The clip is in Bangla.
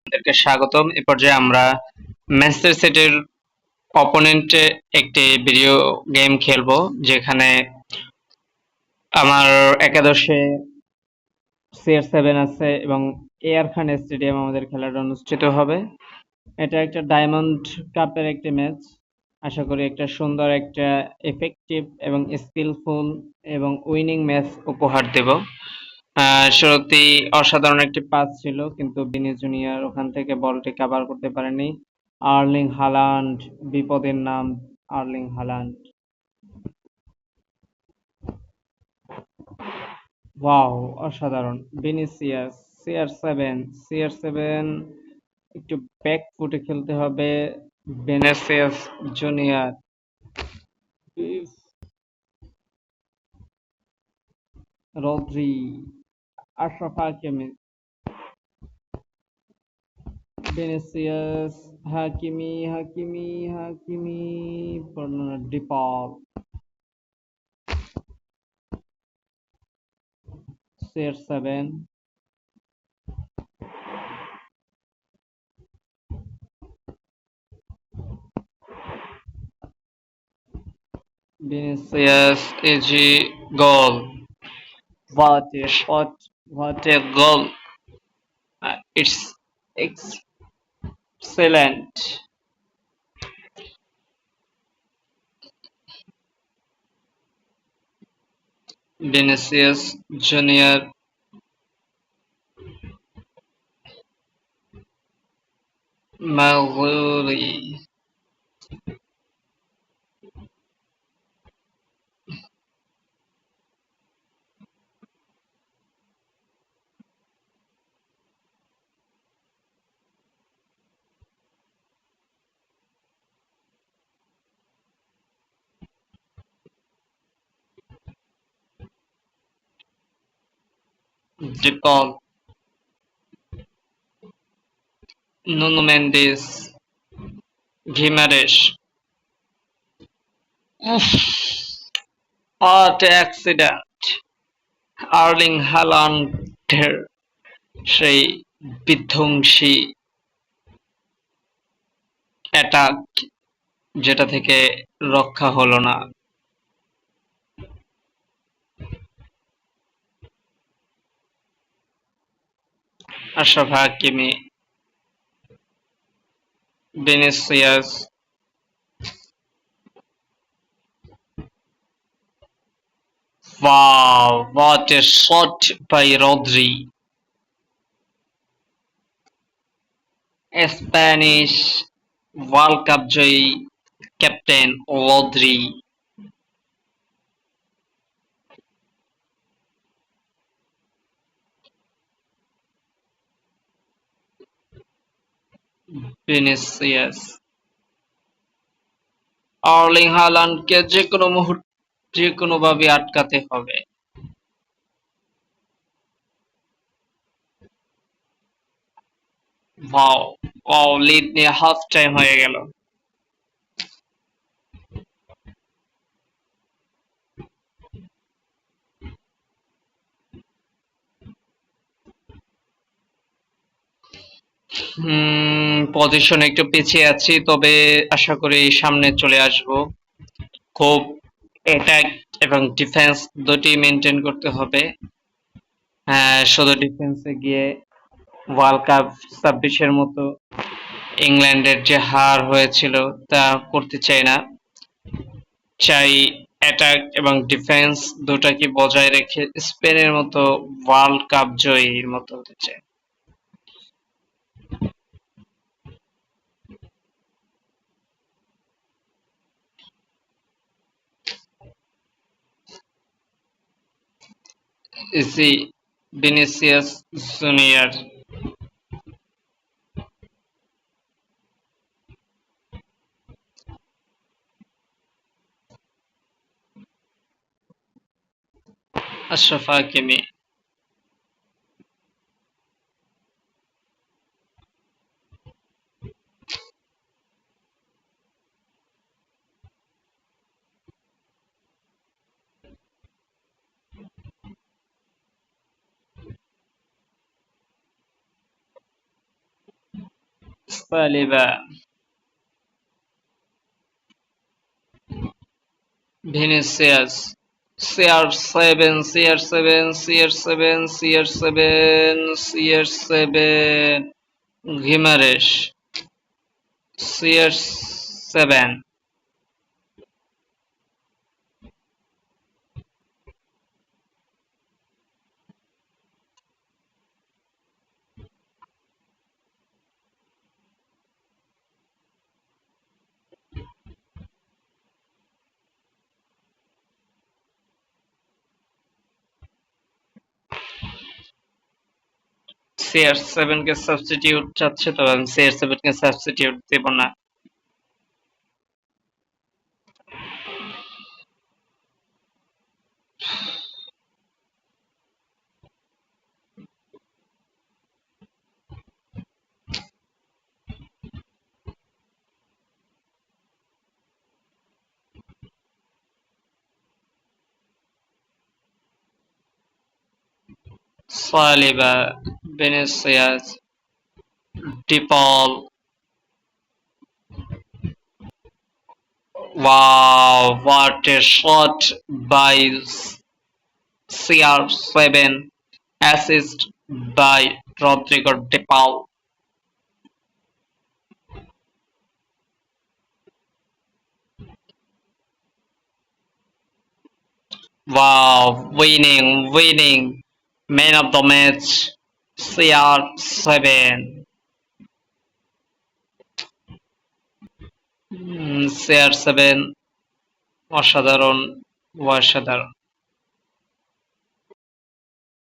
আপনাদেরকে স্বাগতম। এ পর্যায়ে আমরা ম্যানচেস্টার সিটির অপোনেন্টে একটি ভিডিও গেম খেলবো, যেখানে আমার একাদশে CR7 আছে এবং এআর খান স্টেডিয়াম আমাদের খেলাটা অনুষ্ঠিত হবে। এটা একটা ডায়মন্ড কাপের একটি ম্যাচ। আশা করি একটা সুন্দর, একটা এফেক্টিভ এবং স্কিলফুল এবং উইনিং ম্যাচ উপহার দেব। শুরুতেই অসাধারণ একটি পাস ছিল, কিন্তু ভিনি জুনিয়র ওখান থেকে বলটি কাভার করতে পারেনি। আর্লিং হালান্ড, বিপদের নাম আর্লিং হালান্ড। ওয়াও, অসাধারণ! ভিনিসিয়াস, CR7 একটু ব্যাক ফুটে খেলতে হবে। Vinicius junior, Rodri, Ashraf Hakimi, Vinicius, Hakimi, ডিপল, CR7, Vinicius, AG, goal. What a shot! What a goal! It's excellent. Vinicius Junior, Maluri. DePaul, Nuno Mendes, Guimaraes. What accident! Erling হালান্ডের সেই বিধ্বংসী অ্যাটাক, যেটা থেকে রক্ষা হলো না। Achraf Hakimi, Vinicius, wow, what a shot by Rodri! Spanish World Cup জয়ী ক্যাপ্টেন রদ্রি। ভিনিসিয়াস, আর্লিং হালান্ডকে যেকোনো মুহূর্তে যেকোনোভাবে আটকাতে হবে। ওয়াও, ওয়াও, লিড নিয়ে হাফ টাইম হয়ে গেল। পজিশন একটু পিছিয়ে আছি, তবে আশা করি সামনে চলে আসব। খুব অ্যাটাক এবং ডিফেন্স দুটি মেনটেন করতে হবে। শুধু ডিফেন্সে গিয়ে ওয়ার্ল্ড কাপ 26-এর মতো ইংল্যান্ডের যে হার হয়েছিল তা করতে চাই না। চাই অ্যাটাক এবং ডিফেন্স দুটাকে বজায় রেখে স্পেনের মতো ওয়ার্ল্ড কাপ জয়ীর মতো হতে চাই। EC, Vinicius junior, Ashraf Hakimi, Saliba, Vinicius, CR7, CR7, CR7, CR7, CR7, ঘিমারেশ, CR7, CR7 কে সাবস্টিটিউট চাচ্ছে তো আমি CR7 কে সাবস্টিটিউট দেব না। Saliba, Vinicius, ডিপল, wow, what a shot by CR7, assist by Rodrigo De Paul. Wow, winning, man of the match, CR7. CR7 অসাধারণ, অসাধারণ।